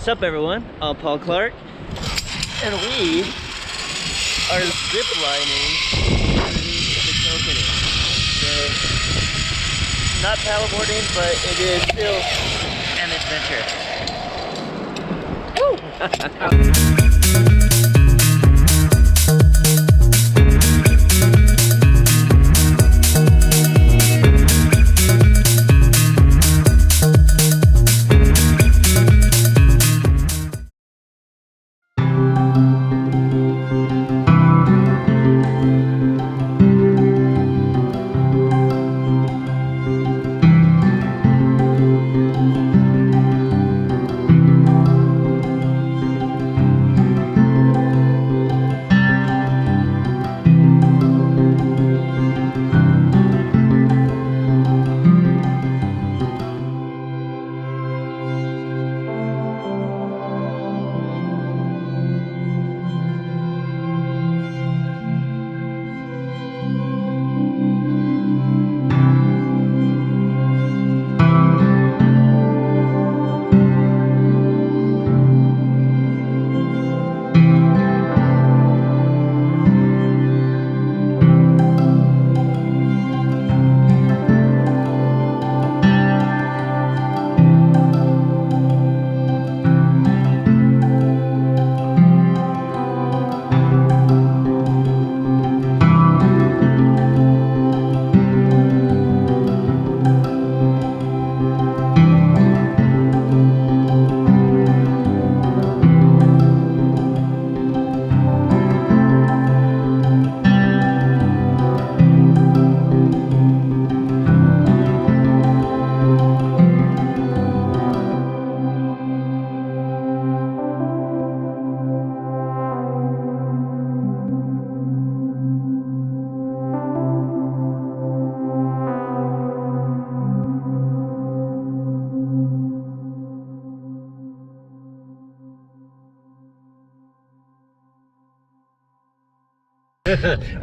Sup everyone, I'm Paul Clark, and we are zip lining underneath the Kokanee. So, not paddleboarding, but it is still an adventure. Woo!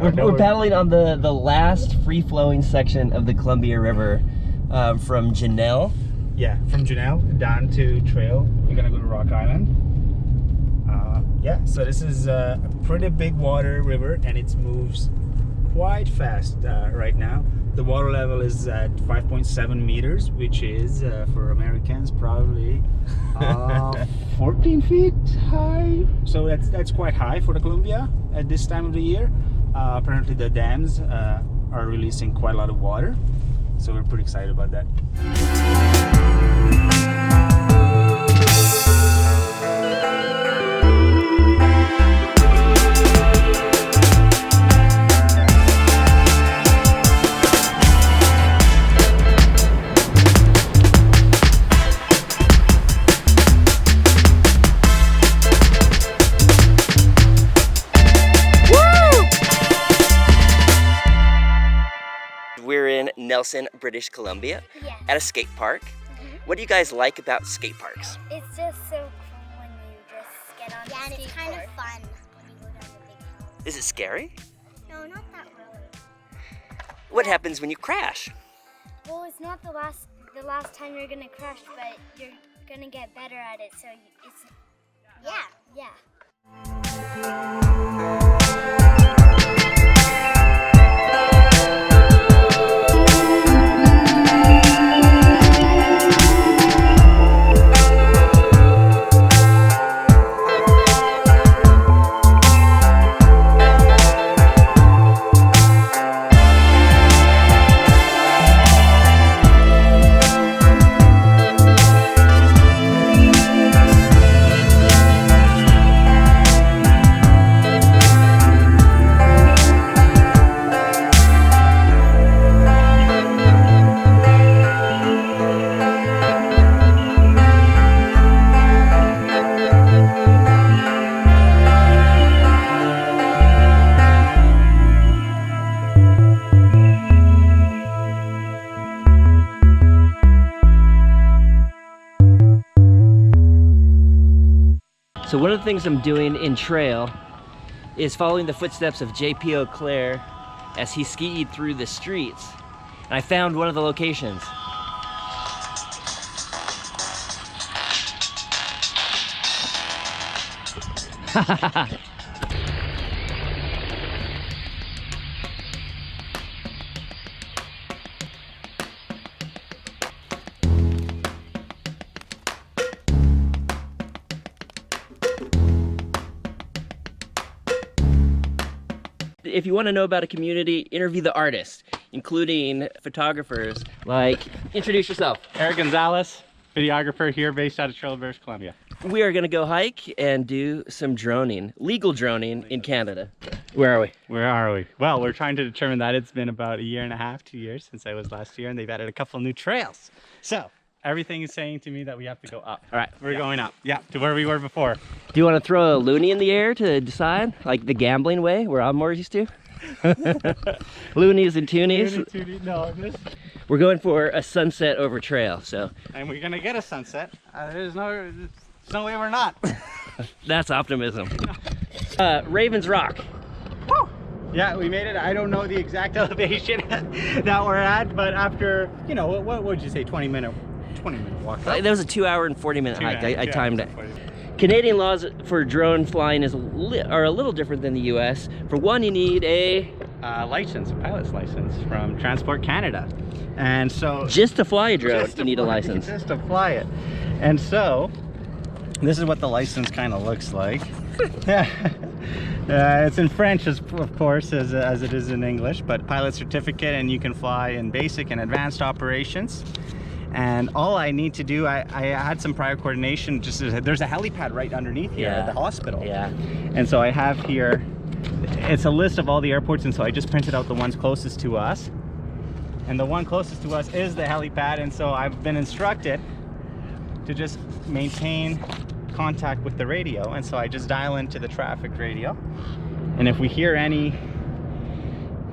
We're paddling on the last free-flowing section of the Columbia River from Janelle. Yeah, from Janelle down to trail. We're gonna go to Rock Island. Yeah, so this is a pretty big water river and it moves quite fast right now. The water level is at 5.7 meters, which is for Americans probably 14 feet high. So that's quite high for the Columbia at this time of the year. Apparently the dams are releasing quite a lot of water, so we're pretty excited about that. We're in Nelson, British Columbia, at a skate park. What do you guys like about skate parks? It's just so cool when you just get on the skateboard. And it's kind of fun when you go down the big hill. Is it scary? No, not that really. What happens when you crash? Well, it's not the last time you're gonna crash, but you're gonna get better at it. So it's yeah. So one of the things I'm doing in trail is following the footsteps of J.P. Auclair as he skied through the streets. And I found one of the locations. If you want to know about a community, interview the artists, including photographers. Like, introduce yourself. Eric Gonzalez, videographer here based out of Trail, British Columbia. We are going to go hike and do some droning, legal droning in Canada. Where are we? Where are we? Well, we're trying to determine that. It's been about 1.5 years, 2 years since I was last year, and they've added a couple new trails. So everything is saying to me that we have to go up. All right. We're going up. Yeah, to where we were before. Do you want to throw a loonie in the air to decide? Like the gambling way, where I'm more used to? Loonies and toonies. No, We're going for a sunset over trail, so. and we're gonna get a sunset. There's no way we're not. That's optimism. Ravens Rock. Woo! Yeah, we made it. I don't know the exact elevation that we're at, but after, you know, what would you say, 20 minute walk? That was a 2 hour and 40 minute hike. I timed it. 40. Canadian laws for drone flying are a little different than the US. For one, you need a license, a pilot's license from Transport Canada. And so just to fly a drone, you need a license. Just to fly it. And so this is what the license kind of looks like. It's in French, of course, as it is in English, but pilot certificate, and you can fly in basic and advanced operations. And all I need to do, I had some prior coordination, just there's a helipad right underneath here at the hospital. Yeah. And so I have here, it's a list of all the airports, and so I just printed out the ones closest to us. And the one closest to us is the helipad, and so I've been instructed to just maintain contact with the radio. And so I just dial into the traffic radio. And if we hear any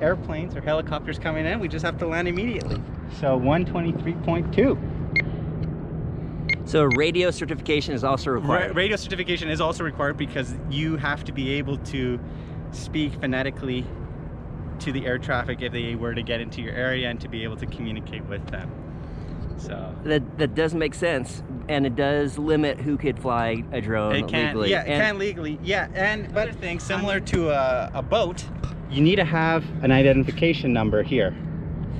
airplanes or helicopters coming in, we just have to land immediately. So 123.2. So radio certification is also required. Radio certification is also required because you have to be able to speak phonetically to the air traffic if they were to get into your area, and to be able to communicate with them. So that does make sense, and it does limit who could fly a drone legally. Yeah, it can legally. Yeah, and but thing similar to a boat, you need to have an identification number here.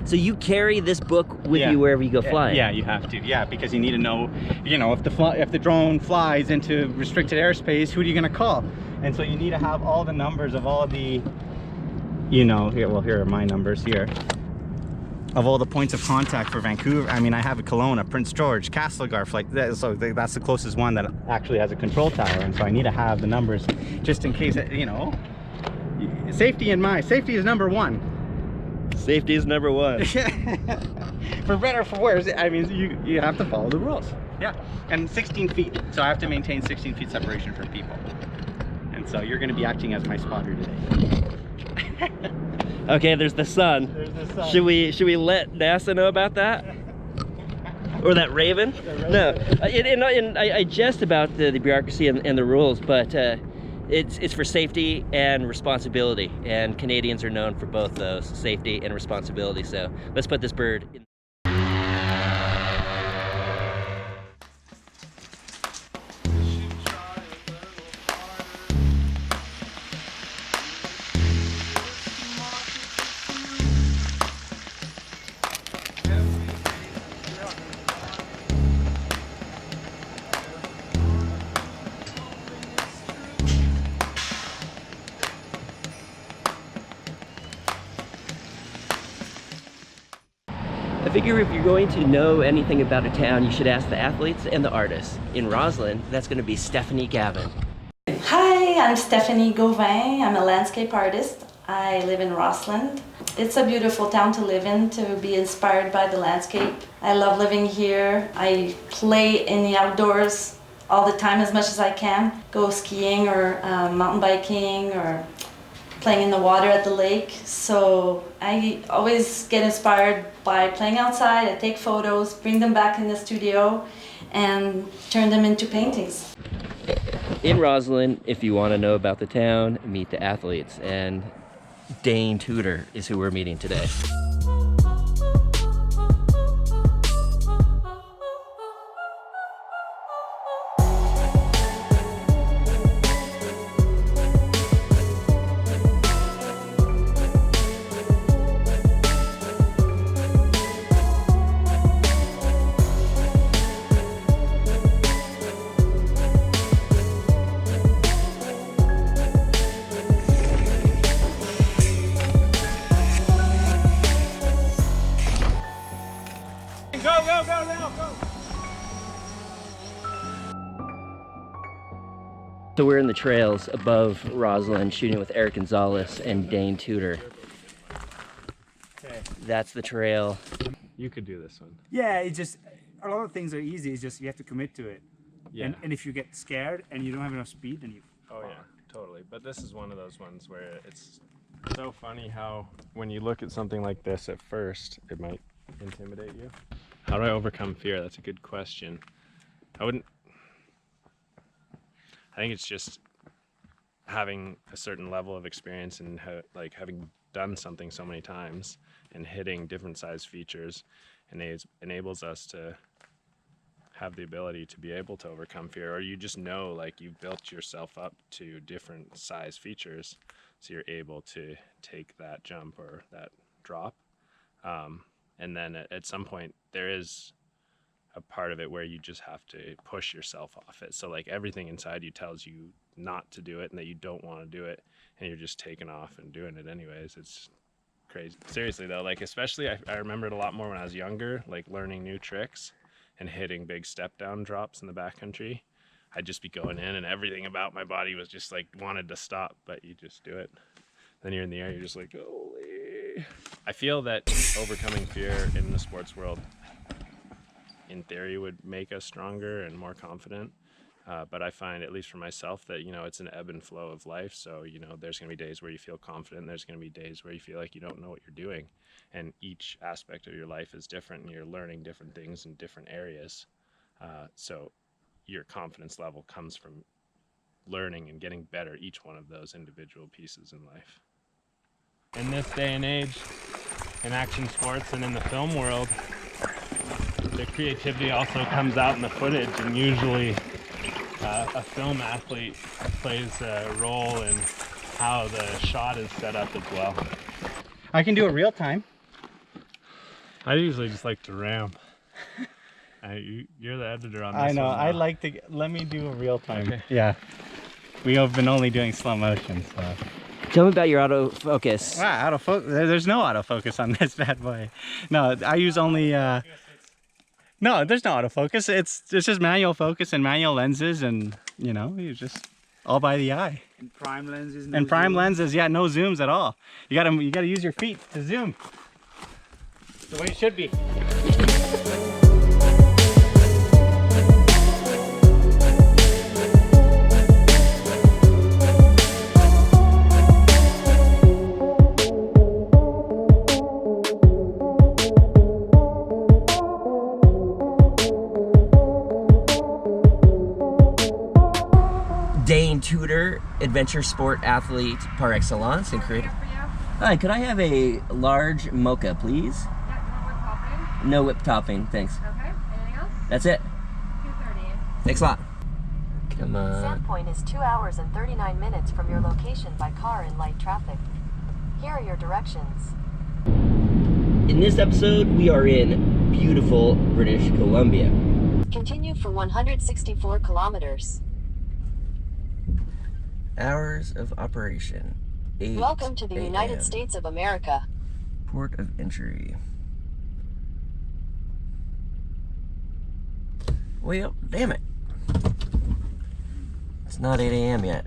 So you carry this book with you wherever you go flying? Yeah, you have to. Yeah, because you need to know, you know, if the drone flies into restricted airspace, who are you going to call? And so you need to have all the numbers of all the, you know, here are my numbers here, of all the points of contact for Vancouver. I mean, I have a Kelowna, Prince George, Castlegar flight, so that's the closest one that actually has a control tower, and so I need to have the numbers just in case, you know, safety is number one. Safety is number one. For better or for worse, I mean, you have to follow the rules. Yeah, and 16 feet, so I have to maintain 16 feet separation from people. And so you're going to be acting as my spotter today. Okay, there's the sun. There's the sun. Should we let NASA know about that? Or that raven? No. I jest about the bureaucracy and the rules, but it's for safety and responsibility, and Canadians are known for both those, safety and responsibility. So let's put this bird in. I figure if you're going to know anything about a town, you should ask the athletes and the artists. In Rossland, that's going to be Stephanie Gauvin. Hi, I'm Stephanie Gauvin. I'm a landscape artist. I live in Rossland. It's a beautiful town to live in, to be inspired by the landscape. I love living here. I play in the outdoors all the time as much as I can. Go skiing or mountain biking or playing in the water at the lake. So I always get inspired by playing outside. I take photos, bring them back in the studio, and turn them into paintings. In Rossland, if you want to know about the town, meet the athletes. And Dane Tudor is who we're meeting today. go, go, go, now, go! So we're in the trails above Rossland shooting with Eric Gonzalez and Dane Tudor. Okay. That's the trail. You could do this one. Yeah, it's just, a lot of things are easy, it's just you have to commit to it. Yeah. And if you get scared and you don't have enough speed, then you... Oh yeah, totally. But this is one of those ones where it's so funny how when you look at something like this at first, it might intimidate you. How do I overcome fear? That's a good question. I think it's just having a certain level of experience and like having done something so many times and hitting different size features enables us to have the ability to be able to overcome fear, or you just know like you've built yourself up to different size features, so you're able to take that jump or that drop. And then at some point there is a part of it where you just have to push yourself off it. So like everything inside you tells you not to do it and that you don't want to do it, and you're just taking off and doing it anyways. It's crazy. Seriously though, like especially I remember it a lot more when I was younger, like learning new tricks and hitting big step down drops in the backcountry. I'd just be going in and everything about my body was just like wanted to stop, but you just do it. Then you're in the air, you're just like, holy. I feel that overcoming fear in the sports world in theory would make us stronger and more confident, but I find, at least for myself, that it's an ebb and flow of life. So there's gonna be days where you feel confident, there's gonna be days where you feel like you don't know what you're doing, and each aspect of your life is different and you're learning different things in different areas. So your confidence level comes from learning and getting better each one of those individual pieces in life. In this day and age, in action sports and in the film world, the creativity also comes out in the footage, and usually a film athlete plays a role in how the shot is set up as well. I can do it real time. I usually just like to ramp. You're the editor on this. I know. One, I like to. Let me do a real time. Okay. Yeah. We have been only doing slow motion, so. Tell me about your autofocus. Wow, autofocus. There's no autofocus on this bad boy. No, I use only. No, there's no autofocus. It's just manual focus and manual lenses, and you just all by the eye. And prime lenses. And prime lenses, yeah, no zooms at all. You gotta use your feet to zoom. The way it should be. Dane Tudor, adventure sport athlete par excellence and creator. Hi, could I have a large mocha, please? No whipped topping, thanks. Okay, anything else? That's it. 2:30. Thanks a lot. Come on. Sandpoint is 2 hours and 39 minutes from your location by car in light traffic. Here are your directions. In this episode, we are in beautiful British Columbia. Continue for 164 kilometers. Hours of operation. 8 Welcome to the a.m. United States of America. Port of entry. Well, damn it. It's not 8 a.m. yet.